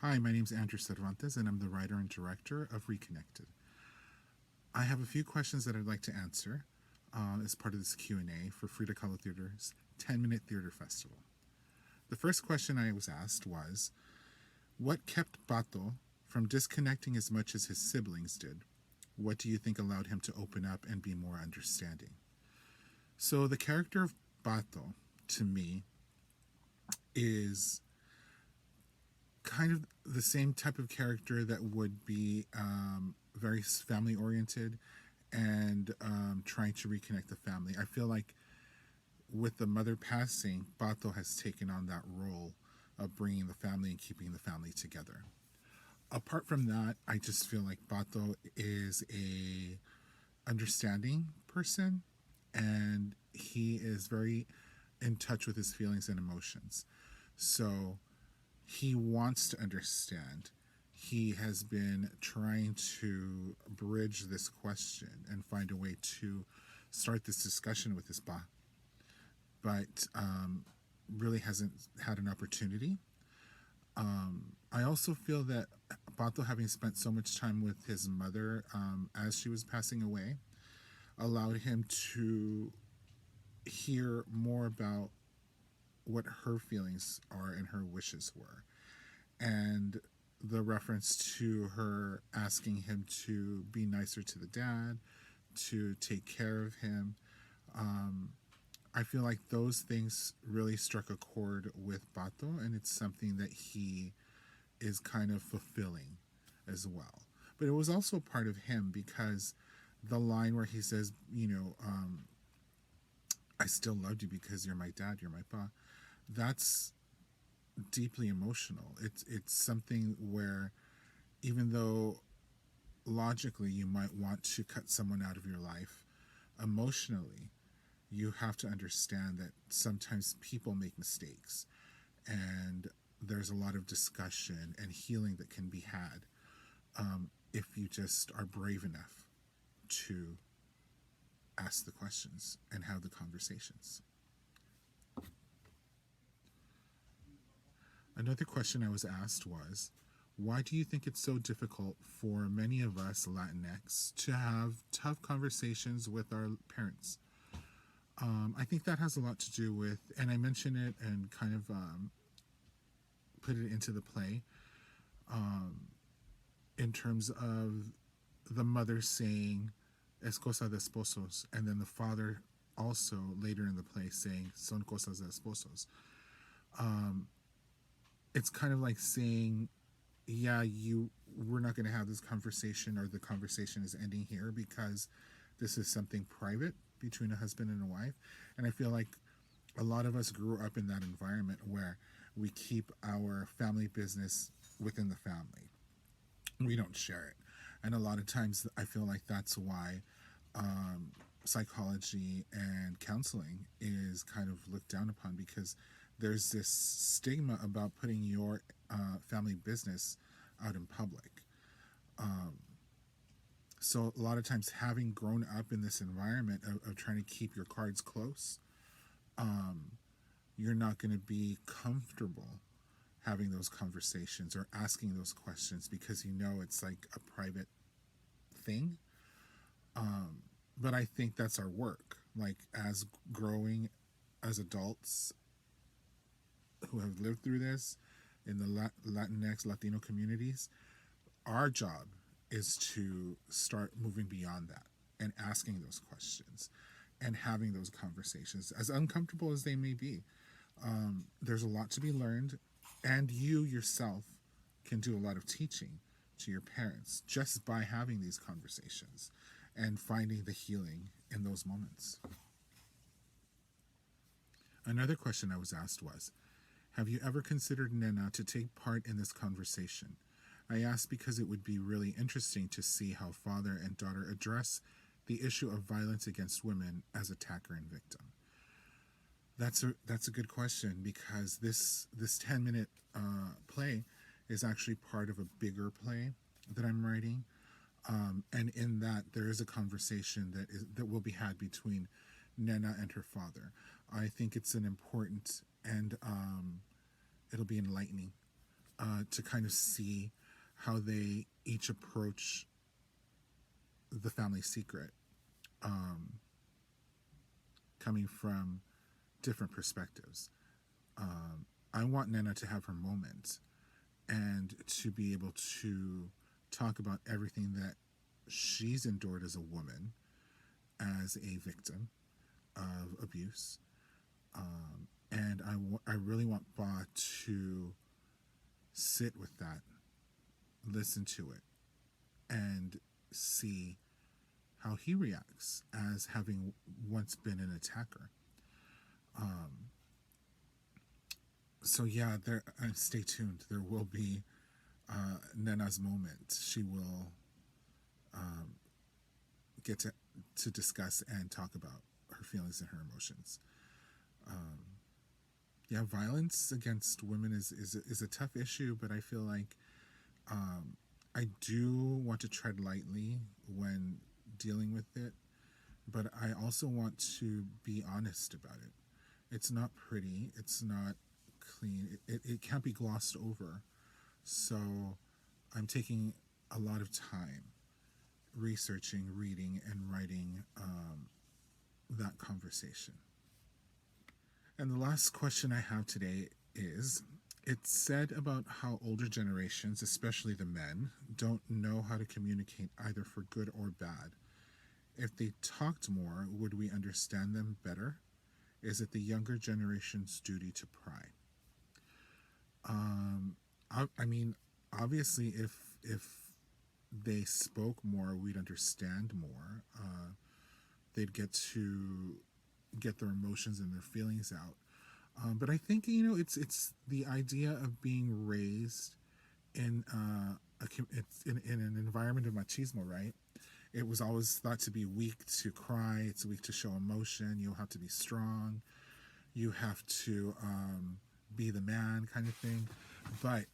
Hi, my name is Andrew Cervantes, and I'm the writer and director of Reconnected. I have a few questions that I'd like to answer as part of this Q&A for FRIDA KAHLO Theater's 10-Minute Theater Festival. The first question I was asked was, what kept Pato from disconnecting as much as his siblings did? What do you think allowed him to open up and be more understanding? So the character of Pato, to me, is kind of the same type of character that would be very family oriented and trying to reconnect the family. I feel like with the mother passing, Pato has taken on that role of bringing the family and keeping the family together. Apart from that, I just feel like Pato is a understanding person, and he is very in touch with his feelings and emotions. So he wants to understand. He has been trying to bridge this question and find a way to start this discussion with his ba, but really hasn't had an opportunity. I also feel that Pato, having spent so much time with his mother as she was passing away, allowed him to hear more about what her feelings are and her wishes were. And the reference to her asking him to be nicer to the dad, to take care of him. I feel like those things really struck a chord with Pato, and it's something that he is kind of fulfilling as well. But it was also part of him because the line where he says, I still loved you because you're my dad, you're my pa, that's deeply emotional. It's something where even though logically you might want to cut someone out of your life, emotionally you have to understand that sometimes people make mistakes, and there's a lot of discussion and healing that can be had if you just are brave enough to ask the questions and have the conversations. Another question I was asked was, why do you think it's so difficult for many of us Latinx to have tough conversations with our parents? I think that has a lot to do with, and I mention it and kind of put it into the play in terms of the mother saying, es cosa de esposos, and then the father also later in the play saying, son cosas de esposos. It's kind of like saying, yeah, we're not going to have this conversation, or the conversation is ending here because this is something private between a husband and a wife. And I feel like a lot of us grew up in that environment where we keep our family business within the family. We don't share it. And a lot of times I feel like that's why psychology and counseling is kind of looked down upon, because there's this stigma about putting your family business out in public. Um, so a lot of times, having grown up in this environment of trying to keep your cards close, um, you're not going to be comfortable having those conversations or asking those questions because you know it's like a private thing. Um, but I think that's our work. Like, as growing as adults who have lived through this in the Latinx, Latino communities, our job is to start moving beyond that and asking those questions and having those conversations, as uncomfortable as they may be. There's a lot to be learned, and you yourself can do a lot of teaching to your parents just by having these conversations and finding the healing in those moments. Another question I was asked was, have you ever considered Nena to take part in this conversation? I asked because it would be really interesting to see how father and daughter address the issue of violence against women as attacker and victim. That's a good question, because this 10-minute play is actually part of a bigger play that I'm writing, and in that there is a conversation that will be had between Nena and her father. I think it's an important, and it'll be enlightening to kind of see how they each approach the family secret, um, coming from different perspectives. I want Nena to have her moment and to be able to talk about everything that she's endured as a woman, as a victim of abuse. And I really want Ba to sit with that, listen to it, and see how he reacts as having once been an attacker. So yeah, there. Stay tuned. There will be Nena's moment. She will get to discuss and talk about her feelings and her emotions. Yeah, violence against women is a tough issue, but I feel like I do want to tread lightly when dealing with it, but I also want to be honest about it. It's not pretty. It's not clean. It can't be glossed over. So I'm taking a lot of time researching, reading, and writing that conversation. And the last question I have today is, it's said about how older generations, especially the men, don't know how to communicate either for good or bad. If they talked more, would we understand them better? Is it the younger generation's duty to pry? I mean, obviously, if they spoke more, we'd understand more. They'd get to get their emotions and their feelings out. But I think it's the idea of being raised in in an environment of machismo, right? It was always thought to be weak to cry. It's weak to show emotion. You have to be strong. You have to be the man, kind of thing. But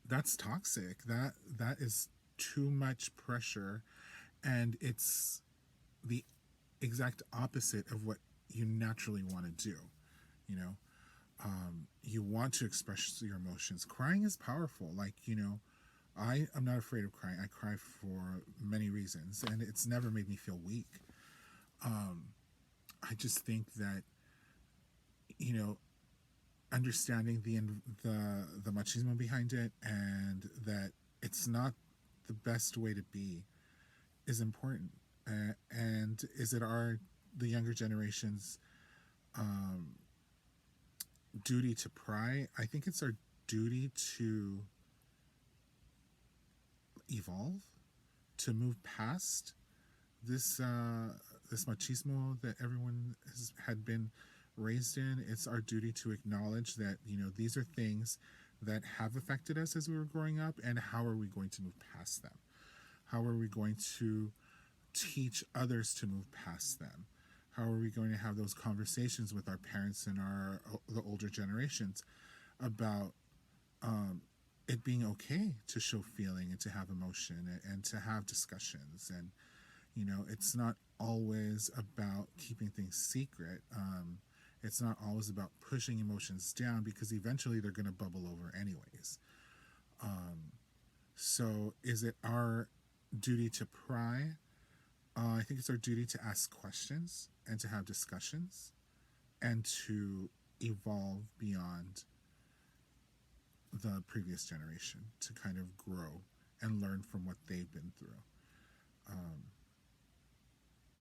that's toxic. That is too much pressure, and it's the exact opposite of what you naturally want to do. You know, you want to express your emotions. Crying is powerful. Like, I am not afraid of crying. I cry for many reasons, and it's never made me feel weak. I just think that, understanding the machismo behind it, and that it's not the best way to be, is important. And is it the younger generation's duty to pry? I think it's our duty to evolve, to move past this machismo that everyone had been raised in. It's our duty to acknowledge that these are things that have affected us as we were growing up, and how are we going to move past them? How are we going to teach others to move past them? How are we going to have those conversations with our parents and the older generations about it being okay to show feeling and to have emotion and to have discussions? And it's not always about keeping things secret. It's not always about pushing emotions down, because eventually they're going to bubble over anyways. So is it our duty to pry? I think it's our duty to ask questions and to have discussions and to evolve beyond the previous generation, to kind of grow and learn from what they've been through.